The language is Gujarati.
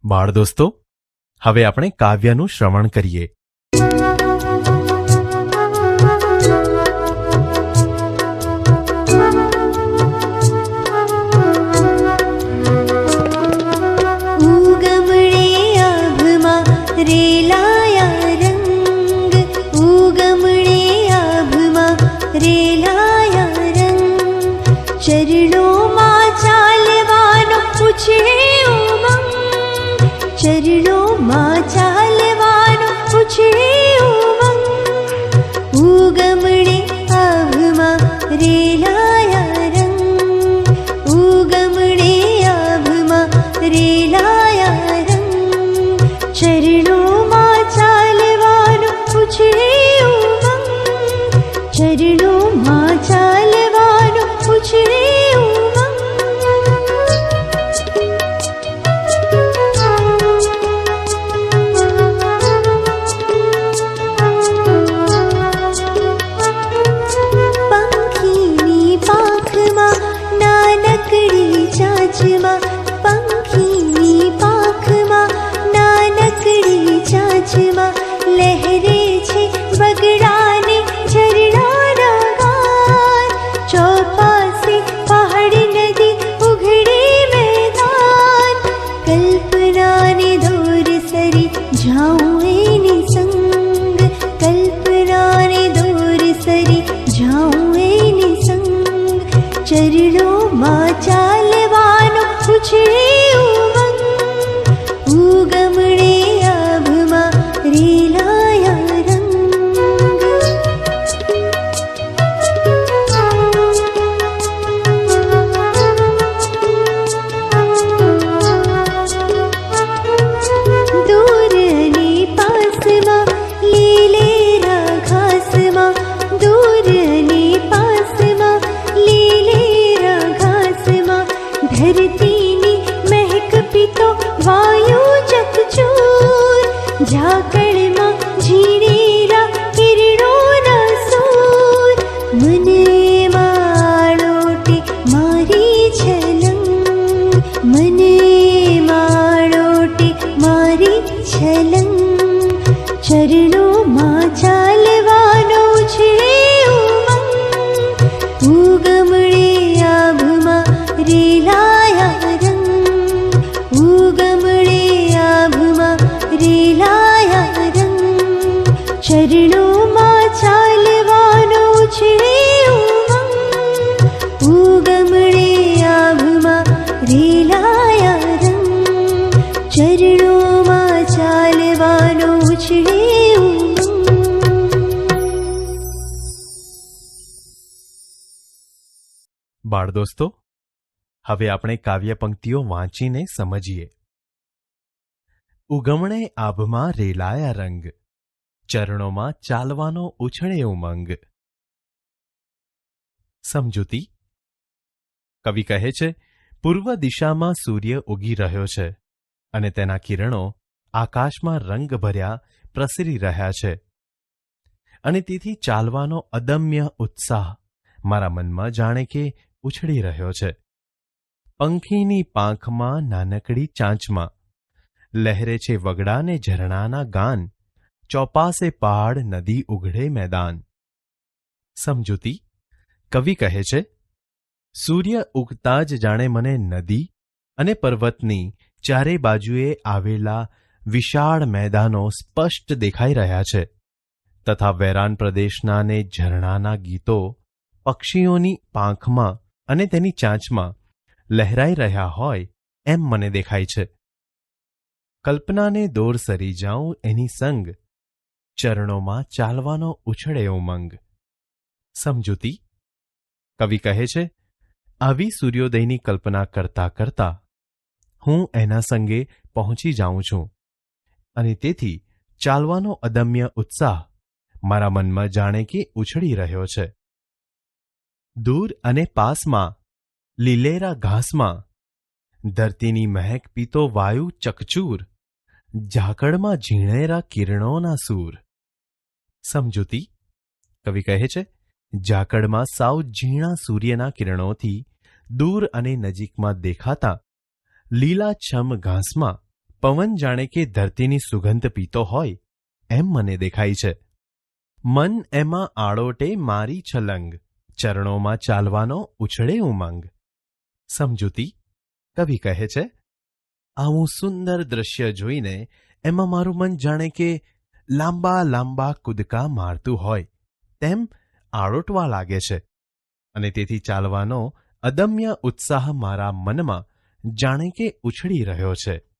બાળ દોસ્તો, હવે આપણે કાવ્યનું શ્રવણ કરીએ. ચરણોમાં ચાલવાનો પૂછે ઉમંગ, ચરણોમાં ચાલવાનો પૂછે ઉમંગ. ઉગમણે આભમાં રેલાયા રંગ, ઉગમણે આભમાં રેલાયા રંગ. ચરણોમાં ચાલવાનો પૂછે ઉમંગ, ચરણોમાં ચાલવાનો પૂછે ઉમંગ. પંખીની પાંખમાં નાનકડી ચાંચમાં, પંખીની પાંખમાં નાનકડી ચાંચમાં લહેરે છે બગડાને ઝરણાના ગાન. ચોપાસે પહાડ નદી ઉઘડે મેદાન, કલ્પનાને દોર સરી જાઉં એની સંગ, કલ્પનાને દોર સરી જાઉં એની સંગ. ચરણોમાં ચાલવાનો પૂછે ઉમંગ, ઉગમણે આભમાં રેલાયા રંગ. દૂર અને પાસમાં લીલેરા ઘાસમાં, દૂર અને પાસમાં લીલેરા ઘાસમાં ધરતીની મહેક પીતો વાયુ ચકચૂર. ઝાકળમાં ઝીણેરા કિરણોના સૂર, મને માળોટે મારી છલંગ, મને માળોટે મારી છલંગ. ચરણોમાં ચાલવાનો છે ઉમંગ, ઉગમણે આભમાં રેલાયા રંગ, ઉગમણે આભમાં રેલાયા રંગ. ચરણોમાં ચાલવાનો છે ઉમંગ, ઉગમણે આભમાં રેલાયા રંગ. ચરણોમાં ચાલવાનો છે ઉમંગ. બાળ દોસ્તો, હવે આપણે કાવ્ય પંક્તિઓ વાંચીને સમજીએ. ઉગમણે આભમાં રેલાયા રંગ, ચરણોમાં ચાલવાનો ઉછળે ઉમંગ. સમજૂતી. કવિ કહે છે, પૂર્વ દિશામાં સૂર્ય ઉગી રહ્યો છે અને તેના કિરણો આકાશમાં રંગ ભર્યા પ્રસરી રહ્યા છે, અને તેથી ચાલવાનો અદમ્ય ઉત્સાહ મારા મનમાં જાણે કે ઉછળી રહ્યો છે. પંખીની પાંખમાં નાનકડી ચાંચમાં લહેરે છે વગડાને ઝરણાના ગાન. ચોપાસે પહાડ નદી ઉઘડે મેદાન. સમજૂતી. કવિ કહે છે, સૂર્ય ઉગતા જ જાણે મને નદી અને પર્વતની ચારે બાજુએ આવેલા વિશાળ મેદાનો સ્પષ્ટ દેખાઈ રહ્યા છે, તથા વેરાન પ્રદેશના ને ઝરણાના ગીતો પક્ષીઓની પાંખમાં અને તેની ચાંચમાં લહેરાઈ રહ્યા હોય એમ મને દેખાય છે. કલ્પનાને દોર સરી જાઉં એની સંગ, ચરણોમાં ચાલવાનો ઉછળે ઉમંગ. સમજૂતી. કવિ કહે છે, આવી સૂર્યોદયની કલ્પના કરતા કરતા હું એના સંગે પહોંચી જાઉં છું, અને તેથી ચાલવાનો અદમ્ય ઉત્સાહ મારા મનમાં જાણે કે ઉછળી રહ્યો છે. દૂર અને પાસમાં લીલેરા ઘાસમાં ધરતીની મહેક પીતો વાયુ ચકચૂર. ઝાકળમાં ઝીણેરા કિરણોના સૂર. સમજૂતી. કવિ કહે છે, ઝાકળમાં સાવ ઝીણા સૂર્યના કિરણોથી દૂર અને નજીકમાં દેખાતા લીલાછમ ઘાસમાં પવન જાણે કે ધરતીની સુગંધ પીતો હોય એમ મને દેખાય છે. મન એમાં આળોટે મારી છલંગ, ચરણોમાં ચાલવાનો ઉછળે ઉમંગ. સમજૂતી. કવિ કહે છે, આવું સુંદર દ્રશ્ય જોઈને એમાં મારું મન જાણે કે લાંબા લાંબા કૂદકા મારતું હોય તેમ આળોટવા લાગે છે અને તેથી ચાલવાનો અદમ્ય ઉત્સાહ મારા મનમાં જાણે કે ઉછળી રહ્યો છે.